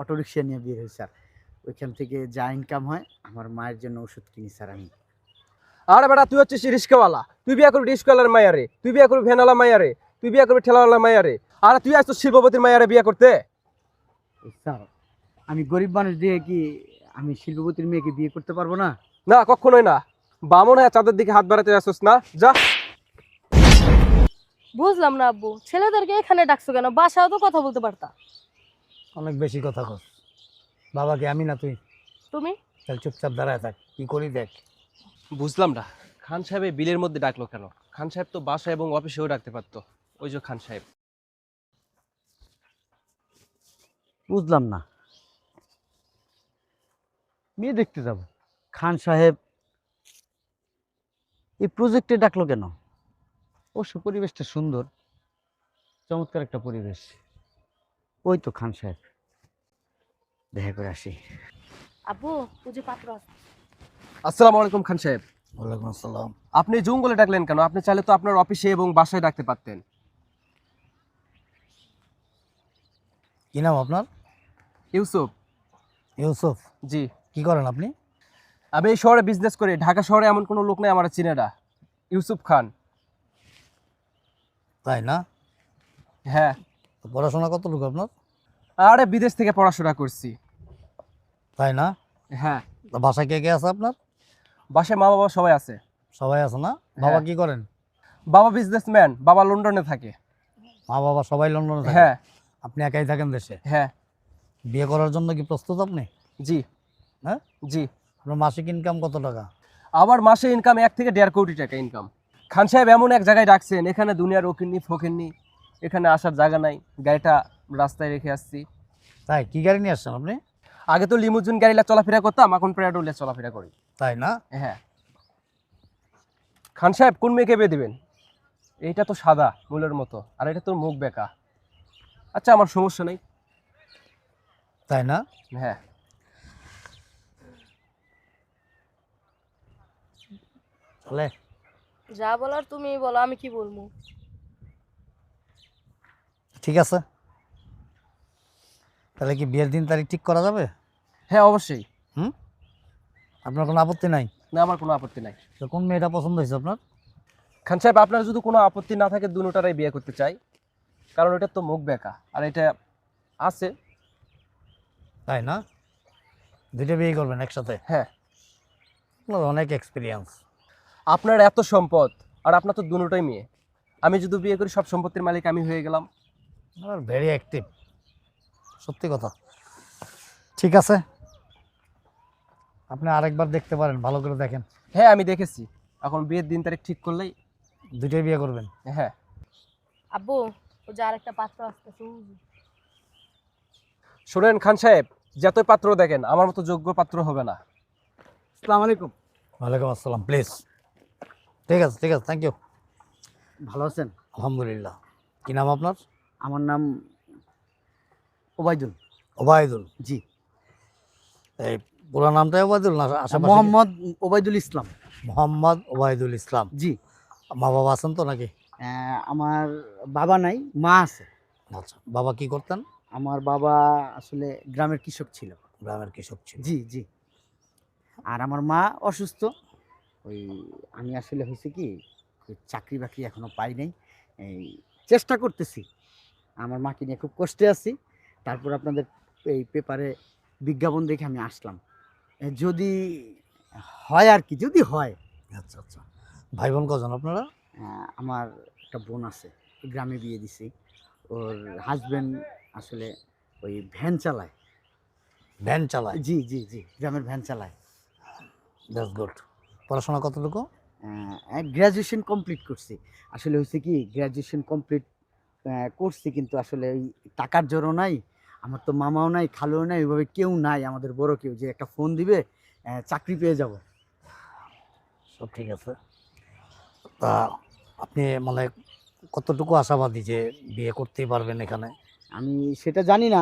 Autorickshaw নিয়ে বের হই স্যার। ওইখান থেকে যা ইনকাম হয় আমার মায়ের জন্য ওষুধ কিনি স্যার আমি। আরে বেটা তুই হচ্ছিস রিস্কাওয়ালা, তুই বিয়ে করবি রিস্কাওয়ালার মায়ারে, তুই বিয়ে করবি ভ্যানওয়ালা মায়ারে, তুই বিয়ে করবি ঠেলাওয়ালা মায়ারে, আর তুই আসছিস শিল্পপতির মায়ারে বিয়ে করতে। স্যার আমি গরিব মানুষ দিয়ে কি আমি শিল্পপতির মেয়েকে বিয়ে করতে পারবো না? না কখনোই না, বামন হয়ে চাঁদের দিকে হাত বাড়াতে আসছিস না, যা। বুঝলাম না আব্বু, ছেলেদেরকে এখানে ডাকছো কেন? বাসাও তো কথা বলতে পারতা। অনেক বেশি কথা কস। বাবাকে আমি না তুই? তুমি তাহলে চুপচাপ দাঁড়ায় থাক, কি করি দেখ। বুঝলাম না, খান সাহেব এই বিলের মধ্যে ডাকলো কেন? খান সাহেব তো বাসা এবং অফিসেও ডাকতে পারতো। ওই যে খান সাহেব। বুঝলাম না, মেয়ে দেখতে যাব, খান সাহেব এই প্রজেক্টে ডাকলো কেন? অবশ্য পরিবেশটা সুন্দর, চমৎকার একটা পরিবেশ। ওই তো খান সাহেব, দেখা করে আসি। আব্বু ওই যে পাত্র আছে। আসসালামু আলাইকুম খান সাহেব। ওয়ালাইকুম আসসালাম। আপনি জঙ্গলে ডাকলেন কেন? আপনি চাইলে তো আপনার অফিসে এবং বাসায় ডাকতে পারতেন। কি নাম আপনার? ইউসুফ। ইউসুফ। জি। কি করেন আপনি? আমি এই শহরে বিজনেস করি। ঢাকা শহরে এমন কোনো লোক নেই আমার চিনে না। ইউসুফ খান। তাই না? হ্যাঁ। তো পড়াশোনা কতটুকু আপনার? আরে বিদেশ থেকে পড়াশোনা করছি। তাই না? হ্যাঁ। তো বাসায় কে কে আছে আপনার? বাসায় মা বাবা সবাই আছে। সবাই আছে না? বাবা হ্যাঁ। কি করেন? বাবা বিজনেসম্যান, বাবা লন্ডনে থাকে। মা বাবা সবাই লন্ডনে থাকে? হ্যাঁ। আপনি একাই থাকেন দেশে? হ্যাঁ। বিয়ে করার জন্য কি প্রস্তুত আপনি? জি। হ্যাঁ? জি। আপনার মাসিক ইনকাম কত টাকা? আমার মাসে ইনকাম 1 থেকে 1.5 কোটি টাকা ইনকাম। খান সাহেব এমন এক জায়গায় ডাকছেন, এখানে দুনিয়ার ওকিন্নি ফকিন্নি, এখানে আসার জায়গা নাই। গাড়িটা রাস্তায় রেখে আসছি। তাই কি গাড়ি নিয়ে আসছেন আপনি? আগে তো লিমুজিন গাড়িলা চলাফেরা করতাম, এখন প্রাডোলে চলাফেরা করি। তাই না? হ্যাঁ। খান সাহেব কোন মেয়েকে বিয়ে দিবেন? এইটা তো সাদা মূলের মতো, আর এটা তো মুখ বেঁকা। আচ্ছা আমার সমস্যা নেই। তাই না? হ্যাঁ। চলে। যা বলার তুমি বলো, আমি কি বলবো? ঠিক আছে, তাহলে কি বিয়ের দিন তারিখ ঠিক করা যাবে? হ্যাঁ অবশ্যই। হুম, আপনার কোনো আপত্তি নাই? না আমার কোনো আপত্তি নাই। তো কোন মেয়েটা পছন্দ হয়েছে আপনার? খান সাহেব আপনার যদি কোনো আপত্তি না থাকে দুটোটারাই বিয়ে করতে চাই, কারণ এটা তো মুখ বেঁকা আর এটা আছে। তাই না? দুইটা বিয়ে করবেন একসাথে? হ্যাঁ। আপনার অনেক এক্সপিরিয়েন্স। আপনার এত সম্পদ আর আপনার তো দুটোটাই মেয়ে, আমি যদি বিয়ে করি সব সম্পত্তির মালিক আমি হয়ে গেলাম। আর ভেরি অ্যাক্টিভ, সত্যি কথা। ঠিক আছে, আপনি আরেকবার দেখতে পারেন, ভালো করে দেখেন। হ্যাঁ আমি দেখেছি, এখন বিয়ের দিন তারিখ ঠিক করলেই। দুইটাই বিয়ে করবেন? হ্যাঁ। আব্বু ও যে আরেকটা পাত্র আসতেছে। শোনেন খান সাহেব, যতই পাত্র দেখেন আমার মতো যোগ্য পাত্র হবে না। আসসালামু আলাইকুম। ওয়ালাইকুম আসসালাম। প্লিজ। ঠিক আছে ঠিক আছে, থ্যাংক ইউ। ভালো আছেন? আলহামদুলিল্লাহ। কি নাম আপনার? আমার নাম ওবায়দুল। ওবায়দুল? জি। এই পুরো নামটাই ওবায়দুল না আশেপাশে? মোহাম্মদ ওবায়দুল ইসলাম। মোহাম্মদ ওবায়দুল ইসলাম। জি। মা বাবা আছেন তো নাকি? আমার বাবা নাই, মা আছে। আচ্ছা, বাবা কি করতেন? আমার বাবা আসলে গ্রামের কৃষক ছিল। গ্রামের কৃষক ছিল? জি জি। আর আমার মা অসুস্থ। ওই আমি আসলে হয়েছে কি, চাকরি বাকরি এখনো পাই নাই, এই চেষ্টা করতেছি। আমার মাকে নিয়ে খুব কষ্টে আছি। তারপর আপনাদের এই পেপারে বিজ্ঞাপন দেখে আমি আসলাম, যদি হয় আর কি, যদি হয়। আচ্ছা আচ্ছা। ভাই বোন কজন আপনারা? আমার একটা বোন আছে, গ্রামে বিয়ে দিছি। ওর হাজবেন্ড আসলে ওই ভ্যান চালায়। ভ্যান চালায়? জি জি জি, গ্রামের ভ্যান চালায়। That's good. পড়াশোনা কতটুকু? গ্র্যাজুয়েশন কমপ্লিট করছি। আসলে হয়েছে কি, গ্র্যাজুয়েশন কমপ্লিট করছি, কিন্তু আসলে ওই টাকার জোরও নাই। আমার তো মামাও নাই, খালুও নাই, ওইভাবে কেউ নাই আমাদের বড় কেউ যে একটা ফোন দিবে চাকরি পেয়ে যাব। সব ঠিক আছে। তা আপনি মানে কতটুকু আশাবাদী যে বিয়ে করতেই পারবেন এখানে? আমি সেটা জানি না,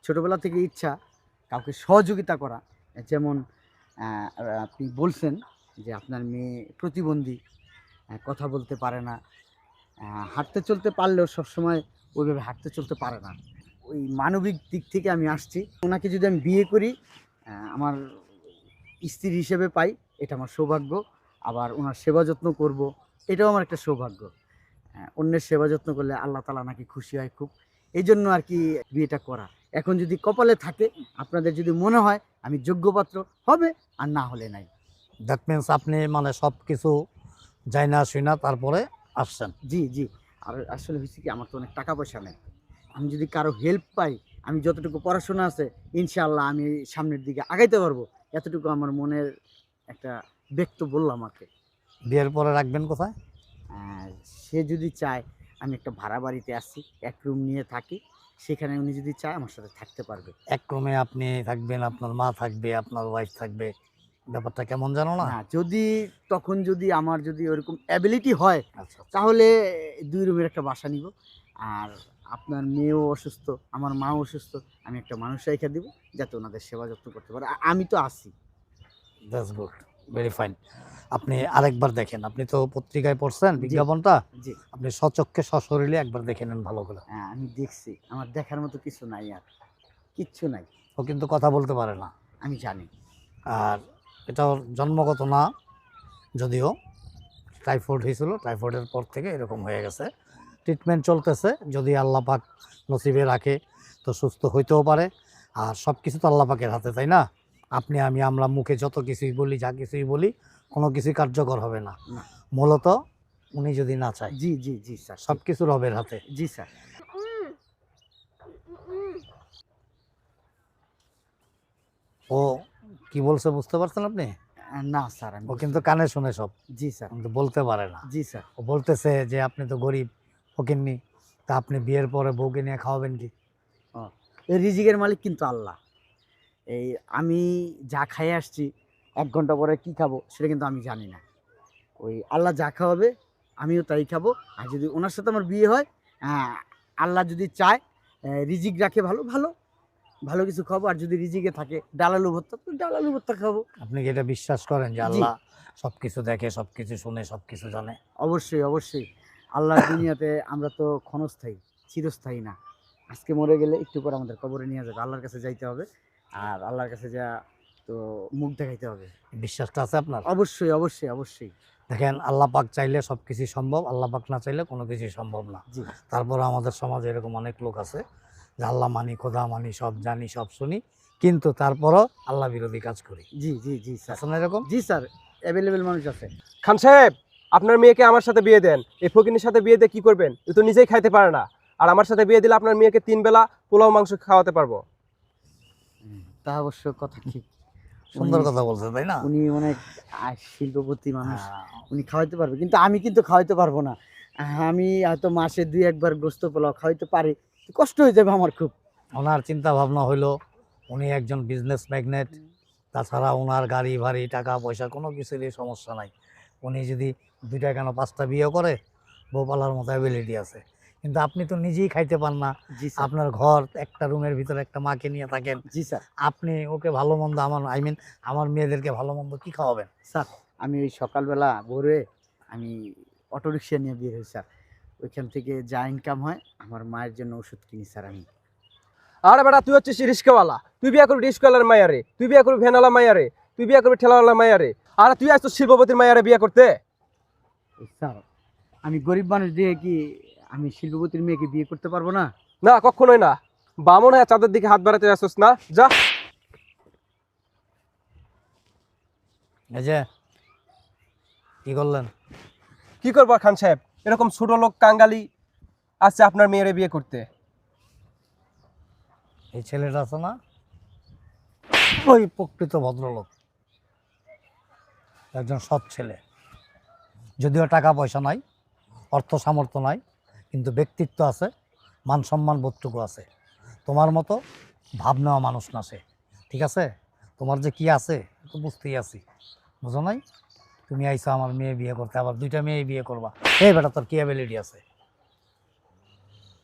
ছোটোবেলা থেকে ইচ্ছা কাউকে সহযোগিতা করা। যেমন আপনি বলছেন যে আপনার মেয়ে প্রতিবন্ধী, কথা বলতে পারে না, হাঁটতে চলতে পারলেও সবসময় ওইভাবে হাঁটতে চলতে পারে না। ওই মানবিক দিক থেকে আমি আসছি। ওনাকে যদি আমি বিয়ে করি, আমার স্ত্রী হিসেবে পাই, এটা আমার সৌভাগ্য। আবার ওনার সেবা যত্ন করব, এটাও আমার একটা সৌভাগ্য। অন্যের সেবা যত্ন করলে আল্লাহ তাআলা নাকি খুশি হয় খুব। এই জন্য আর কি বিয়েটা করা। এখন যদি কপালে থাকে, আপনাদের যদি মনে হয় আমি যোগ্যপাত্র, হবে, আর না হলে নাই। দ্যাট মিনস আপনি মানে সব কিছু যাই না শুই না তারপরে আসছেন। জি, জি। আর আসলে হয়েছে কি, আমার তো অনেক টাকা পয়সা নেই। আমি যদি কারো হেল্প পাই, আমি যতটুকু পড়াশোনা আছে, ইনশাআল্লাহ আমি সামনের দিকে আগাইতে পারবো। এতটুকু আমার মনের একটা ব্যক্ত বললাম আমাকে। বিয়ের পরে রাখবেন কোথায়? আর সে যদি চায় আমি একটা ভাড়া বাড়িতে আসছি, এক রুম নিয়ে থাকি, সেখানে উনি যদি চায় আমার সাথে থাকতে পারবে। এক রুমে আপনি থাকবেন, আপনার মা থাকবে, আপনার ওয়াইফ থাকবে, ব্যাপারটা কেমন জানো না? না, যদি তখন যদি আমার যদি ওরকম অ্যাবিলিটি হয়, আচ্ছা আচ্ছা। তাহলে ২ রুমের একটা বাসা নিব। আর আপনার মেয়েও অসুস্থ, আমার মাও অসুস্থ, আমি একটা মানুষ রাইখা দিব, যাতে ওনাদের সেবা যত্ন করতে পারে। আমি তো আছি। That's good, very fine. আপনি আরেকবার দেখেন, আপনি তো পত্রিকায় পড়ছেন জি। বিজ্ঞাপনটা, জি, আপনি সচক্ষে সশরীরে একবার দেখে নেন ভালো করে। হ্যাঁ, আমি দেখছি। আমার দেখার মতো কিছু নাই আর। কিচ্ছু নাই। ও কিন্তু কথা বলতে পারে না, আমি জানি। আর এটা ওর জন্মগত না, যদিও টাইফয়েড হয়েছিল, টাইফয়েডের পর থেকে এরকম হয়ে গেছে। ট্রিটমেন্ট চলতেছে, যদি আল্লাহ পাক নসিবে রাখে তো সুস্থ হইতেও পারে। আর সব কিছু তো আল্লাহ পাকের হাতে, তাই না? আপনি আমি আমরা মুখে যত কিছুই বলি, যা কিছুই বলি, কোনো কিছুই কার্যকর হবে না। না। মূলত উনি যদি না চায়, জি, জি, জি স্যার। সব কিছু রবের হাতে। জি স্যার। ও কি বলছে বুঝতে পারছেন আপনি? না স্যার, আমি ও কিন্তু কানে শুনে সব, জি স্যার। কিন্তু বলতে পারে না। জি স্যার। ও বলতেছে যে আপনি তো গরিব ফকিন্নি, তা আপনি বিয়ের পরে বউকে নিয়ে খাওয়াবেন কি? এই রিজিকের মালিক কিন্তু আল্লাহ। এই আমি যা খাইয়ে আসছি, ১ ঘন্টা পরে কি খাবো সেটা কিন্তু আমি জানি না। ওই আল্লাহ যা খাওয়াবে আমিও তাই খাবো। আর যদি ওনার সাথে আমার বিয়ে হয়, আল্লাহ যদি চায়, রিজিক রাখে ভালো, ভালো, ভালো কিছু খাবো। আর যদি রিজিকে থাকে ডাল আলু ভর্তা, তো ডাল আলু ভর্তা খাবো। আপনি কি এটা বিশ্বাস করেন যে জি। আল্লাহ সবকিছু দেখে, সবকিছু শুনে, সবকিছু জানে? অবশ্যই, অবশ্যই। আল্লাহর দুনিয়াতে আমরা তো ক্ষণস্থায়ী, চিরস্থায়ী না। আজকে মরে গেলে একটু পরে আমাদের কবরে নিয়ে যাবে। আল্লাহর কাছে যাইতে হবে। আর আল্লাহর কাছে যা তো মুখ দেখাইতে হবে। বিশ্বাসটা আছে আপনার? অবশ্যই, অবশ্যই, অবশ্যই। দেখেন, আল্লাহ পাক চাইলে সবকিছু সম্ভব, আল্লাহ পাক না চাইলে কোনো কিছুই সম্ভব না। জি, তারপর আমাদের সমাজে এরকম অনেক লোক আছে যে আল্লাহ মানি, খোদা মানি, সব জানি, সব শুনি, কিন্তু তারপরও আল্লাহ বিরোধী কাজ করি। জি, জি, জি স্যার। আছে না এরকম? জি স্যার, অ্যাভেলেবেল মানুষ আছে। খান সাহেব, আপনার মেয়েকে আমার সাথে বিয়ে দেন। এই ফকিনের সাথে বিয়ে দিয়ে কি করবেন? ও তো নিজেই খাইতে পারে না। আর আমার সাথে বিয়ে দিলে আপনার মেয়েকে 3 বেলা পোলাও মাংস খাওয়াতে পারবো। তা অবশ্য কথা ঠিক। সুন্দর কথা বলছে, তাই না? উনি অনেক শিল্পপতি মানুষ। হ্যাঁ। উনি খাওয়াইতে পারবে, কিন্তু আমি কিন্তু খাওয়াইতে পারবো না। আমি হয়তো মাসে ২-১ বার গোস্ত পোলাও খাওয়াইতে পারি। কষ্ট হয়ে যাবে আমার খুব। ওনার চিন্তা ভাবনা হইলো উনি একজন বিজনেস ম্যাগনেট, তাছাড়া ওনার গাড়ি ভাড়ি টাকা পয়সা কোনো কিছুরই সমস্যা নাই। উনি যদি 2টা কেন 5টা বিয়ে করে, বউ পালার মতো অ্যাবিলিটি আছে। কিন্তু আপনি তো নিজেই খাইতে পান না, জি স্যার। আপনার ঘর একটা রুমের ভিতরে একটা মাকে নিয়ে থাকেন, জি স্যার। আপনি ওকে ভালো মন্দ, আমার মেয়েদেরকে ভালো মন্দ কি খাওয়াবেন? স্যার, আমি ওই সকালবেলা ভোরে আমি অটোরিকশা নিয়ে বের হই স্যার। ওইখান থেকে যা ইনকাম হয় আমার মায়ের জন্য ওষুধ কিনি স্যার আমি। আরে বেটা, তুই হচ্ছিস রিস্কাওয়ালা। তুই বিয়ে করবি রিস্কাওয়ালার মায়ারে, তুই বিয়ে করবি ভ্যানওয়ালা মায়ারে, তুই বিয়ে করবি ঠেলাওয়ালা মায়ারে। আর তুই আসতো শিল্পপতির মায়ারে বিয়ে করতে। স্যার, আমি গরিব মানুষ দিয়ে কি আমি শিল্পপতির মেয়েকে বিয়ে করতে পারবো না? না, কখনোই না। বামন হয়ে চাঁদের দিকে হাত বাড়াতে আসছিস না, যা। এই যে কি করলেন? কি করবো খান সাহেব, এরকম ছোট লোক কাঙ্গালি আছে আপনার মেয়েরে বিয়ে করতে। এই ছেলেটা আছে না, ওই প্রকৃত ভদ্রলোক, একজন সৎ ছেলে। যদিও টাকা পয়সা নাই, অর্থ সামর্থ্য নাই, কিন্তু ব্যক্তিত্ব আছে, মান সম্মান বোধটুকু আছে। তোমার মতো ভাব নেওয়া মানুষ না সে, ঠিক আছে? তোমার যে কি আছে তো বুঝতেই আছি, বুঝো নাই? তুমি আইসো আমার মেয়ে বিয়ে করতে, আবার 2টা মেয়ে বিয়ে করবা। এই বেটা, তোর কি অ্যাবিলিটি আছে?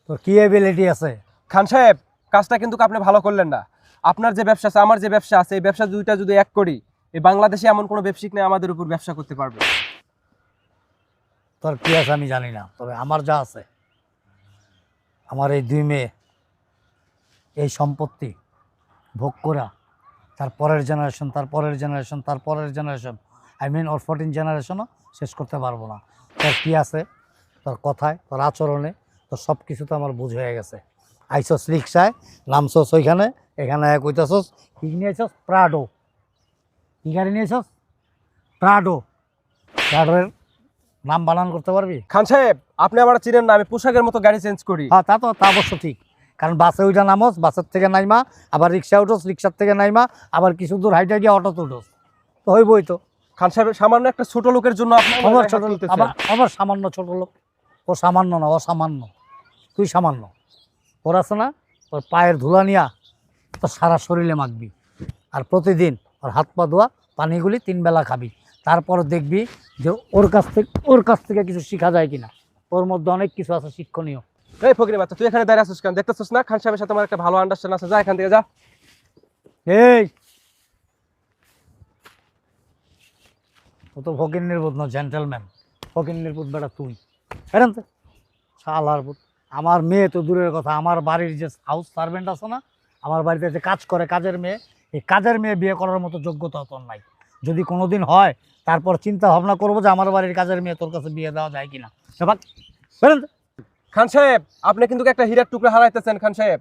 তোর কি অ্যাবিলিটি আছে? খান সাহেব, কাজটা কিন্তু আপনি ভালো করলেন না। আপনার যে ব্যবসা আছে, আমার যে ব্যবসা আছে, এই ব্যবসা দুইটা যদি এক করি, এই বাংলাদেশে এমন কোনো ব্যবসায়িক নেই আমাদের উপর ব্যবসা করতে পারবে। তোর কি আছে আমি জানি না, তবে আমার যা আছে, আমার এই 2 মেয়ে এই সম্পত্তি ভোগ করা তার পরের জেনারেশন, তার পরের জেনারেশন, তার পরের জেনারেশন, আই মিন ওর 14 জেনারেশনও শেষ করতে পারবো না। তোর কী আছে, তোর কথায়, তোর আচরণে, তোর সব কিছু তো আমার বুঝ হয়ে গেছে। আইসস রিক্সায়, নামছস ওইখানে, এখানে কইতাছস কি নিয়েছস? প্রাডো। কি গাড়ি নিয়েছস? প্রাডো। প্রাডোর নাম বানান করতে পারবি? খান সাহেব, আপনি আমার চিনেন না, আমি পোশাকের মতো গাড়ি চেঞ্জ করি। হ্যাঁ, তা অবশ্য ঠিক। কারণ বাসে ওইটা নামস, বাসের থেকে নাইমা আবার রিক্সা উঠোস, রিক্সার থেকে নাইমা আবার কিছু দূর হাইটে গিয়ে অটোতে উঠোস, তো হইবই তো। খান সাহেব, সামান্য একটা ছোট লোকের জন্য আপনি আমার আবার গায়ে ছোট হাত লোক, তুলতেছেন। আবার সামান্য ছোট লোক। ও সামান্য না, অসামান্য। তুই সামান্য। ওর আছে না, ওর পায়ের ধুলা নিয়া তোর সারা শরীরে মাখবি, আর প্রতিদিন ওর হাত পা ধোয়া পানিগুলি 3 বেলা খাবি। তারপর দেখবি যে ওর কাছ থেকে কিছু শেখা যায় কিনা। ওর মধ্যে অনেক কিছু আছে শিক্ষণীয়। এই ফকিরের বাচ্চা, তুই এখানে দাঁড়িয়ে আছিস কেন? দেখতেছিস না খান সাহেবের সাথে আমার একটা ভালো আন্ডারস্ট্যান্ড আছে? যা এখান থেকে যা। এই, ও তো ফকিন্নির পুত না, জেন্টেলম্যান। ফকিন্নির পুত বেটা তুই। এরান তো শালার পুত। আমার মেয়ে তো দূরের কথা, আমার বাড়ির যে হাউস সার্ভেন্ট আছে না, আমার বাড়িতে যে কাজ করে, কাজের মেয়ে, এই কাজের মেয়ে বিয়ে করার মতো যোগ্যতা তোর নাই। যদি কোনোদিন হয় তারপর চিন্তা ভাবনা করবো যে আমার বাড়ির কাজের মেয়ে তোর কাছে বিয়ে দেওয়া যায় কিনা। বেরেন তো। খান সাহেব, আপনি কিন্তু একটা হীরার টুকরা হারাইতেছেন খান সাহেব।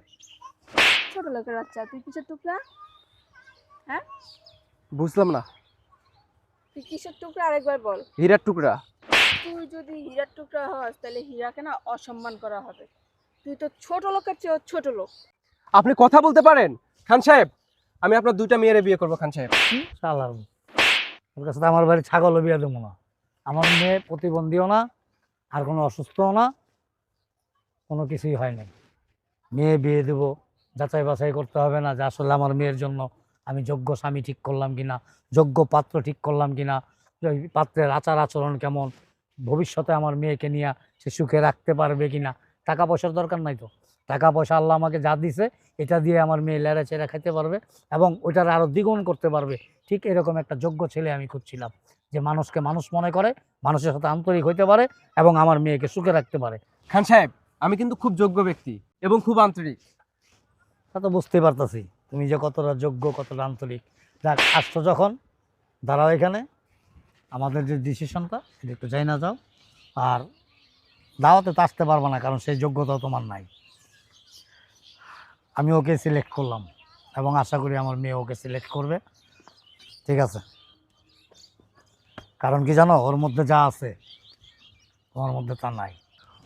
ছোট লোকের বাচ্চা, তুই কিসের টুকরা? হ্যাঁ, বুঝলাম না। তুই কিসের টুকরা আরেকবার বল। হীরার টুকরা? তুই যদি হীরার টুকরা হস তাহলে হীরাকে না অসম্মান করা হবে। তুই তো ছোট লোকের চেয়ে ছোট লোক। আপনি কথা বলতে পারেন খান সাহেব? আমি আপনার 2টা মেয়েরে বিয়ে করবো খান সাহেব। শালার পুত। ওর কাছে তো আমার বাড়ির ছাগলও বিয়ে দেবো না। আমার মেয়ে প্রতিবন্ধীও না, আর কোনো অসুস্থও না, কোনো কিছুই হয় নাই। মেয়ে বিয়ে দেবো, যাচাই বাছাই করতে হবে না যে আসলে আমার মেয়ের জন্য আমি যোগ্য স্বামী ঠিক করলাম কিনা, যোগ্য পাত্র ঠিক করলাম কিনা, ওই পাত্রের আচার আচরণ কেমন, ভবিষ্যতে আমার মেয়েকে নিয়ে সে সুখে রাখতে পারবে কিনা। টাকা পয়সার দরকার নাই তো। টাকা পয়সা আল্লাহ আমাকে যা দিছে এটা দিয়ে আমার মেয়ে লেড়া চেরা খাইতে পারবে এবং ওইটার আরও দ্বিগুণ করতে পারবে। ঠিক এরকম একটা যোগ্য ছেলে আমি খুঁজছিলাম, যে মানুষকে মানুষ মনে করে, মানুষের সাথে আন্তরিক হইতে পারে এবং আমার মেয়েকে সুখে রাখতে পারে। খান সাহেব, আমি কিন্তু খুব যোগ্য ব্যক্তি এবং খুব আন্তরিক। তা তো বুঝতেই পারতাছি তুমি যে কতটা যোগ্য, কতটা আন্তরিক। যাক, আসছো যখন দাঁড়াও এখানে। আমাদের যে ডিসিশনটা এটা একটু যাই না যাও। আর দাওয়াতে তো আসতে পারবো না, কারণ সেই যোগ্যতা তোমার নাই। আমি ওকে সিলেক্ট করলাম এবং আশা করি আমার মেয়ে ওকে সিলেক্ট করবে। ঠিক আছে? কারণ কি জানো, ওর মধ্যে যা আছে তোমার মধ্যে তা নাই।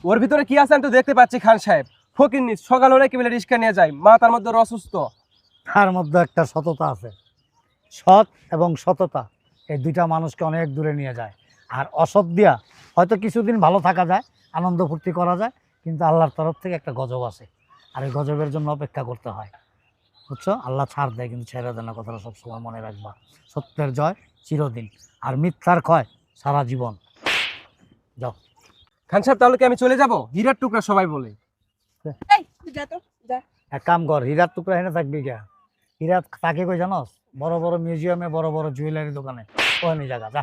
ওর ভিতরে কি আছে আমি তো দেখতে পাচ্ছি খান সাহেব। ফকিরনি সকাল হলে কেবল রিস্কা নিয়ে যায়, মা তার মধ্যে অসুস্থ। তার মধ্যে একটা সততা আছে। সৎ এবং সততা এই দুইটা মানুষকে অনেক দূরে নিয়ে যায়। আর অসৎ দিয়া হয়তো কিছুদিন ভালো থাকা যায়, আনন্দ ফুর্তি করা যায়, কিন্তু আল্লাহর তরফ থেকে একটা গজব আসে, আর এই গজবের জন্য অপেক্ষা করতে হয়। বুঝছো? আল্লাহ ছাড় দেয় কিন্তু ছেড়ে দেয় না, কথাটা সবসময় মনে রাখবা। সত্যের জয় চিরদিন, আর মিথ্যার ক্ষয় সারা জীবন। যাও। খান সাহেব, তাহলে কি আমি চলে যাব? হীরার টুকরা সবাই বলে। এই তুই যা তো, যা। এক কাম কর, হীরার টুকরা এনে থাকবি কে? হীরা তাকে কই জানোস? বড় বড় মিউজিয়ামে, বড় বড় জুয়েলারি দোকানে ওখানে জায়গা। যা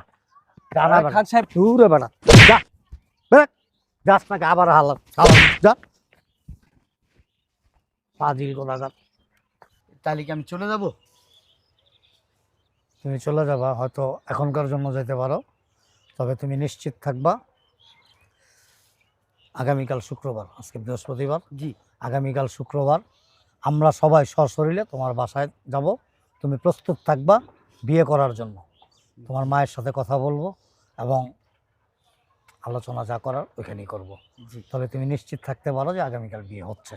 জানা খান সাহেব, দূরে বেড়া। যা বেড়া, যাস নাকি আবার হালাত হালাত। যা ফাজিল কোথাকার। তাহলে কি আমি চলে যাব? তুমি চলে যাবা, হয়তো এখনকার জন্য যেতে পারো, তবে তুমি নিশ্চিত থাকবা আগামীকাল শুক্রবার, আজকে বৃহস্পতিবার, জি। আগামীকাল শুক্রবার আমরা সবাই সশরীরে তোমার বাসায় যাব। তুমি প্রস্তুত থাকবা বিয়ে করার জন্য। তোমার মায়ের সাথে কথা বলবো এবং আলোচনা যা করার ওইখানেই করবো। জি। তবে তুমি নিশ্চিত থাকতে পারো যে আগামীকাল বিয়ে হচ্ছে,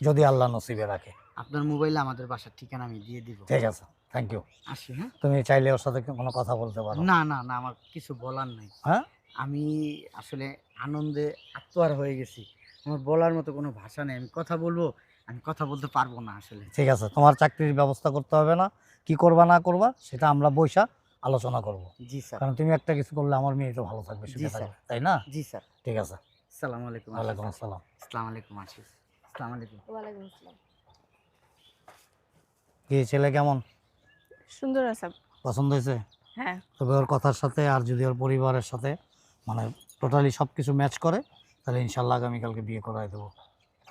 যদি আল্লাহ নসিবে রাখে। আপনার মোবাইলে আমাদের বাসার ঠিকানা আমি দিয়ে দিব। ঠিক আছে, থ্যাংক ইউ। আসি, হ্যাঁ? তুমি চাইলে ওর সাথে কোনো কথা বলতে পারো। না না না, আমার কিছু বলার নাই। হ্যাঁ, আমি আসলে আনন্দে আত্মহারা হয়ে গেছি। আমার বলার মতো কোনো ভাষা নেই। আমি কথা বলবো, আমি কথা বলতে পারবো না আসলে। ঠিক আছে, তোমার চাকরির ব্যবস্থা করতে হবে না। কি করবা না করবা সেটা আমরা বৈশা আলোচনা করব। জি স্যার। কারণ তুমি একটা কিছু করলে আমার মেয়ে তো ভালো থাকবে, সুখে জি, স্যার। থাকবে, তাই না? জি স্যার। ঠিক আছে, আসসালামু আলাইকুম। ওয়ালাইকুম আসসালাম। আসসালামু আলাইকুম আশিস। আসসালামু আলাইকুম। ওয়ালাইকুম আসসালাম। কি ছেলে কেমন সুন্দর আছে। পছন্দ হয়েছে? হ্যাঁ। তবে ওর কথার সাথে আর যদি ওর পরিবারের সাথে মানে টোটালি সব কিছু ম্যাচ করে, তাহলে ইনশাল্লাহ আগামীকালকে বিয়ে করাই দেবো।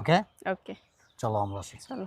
ওকে, ওকে, চলো আমরা আসি। চলো।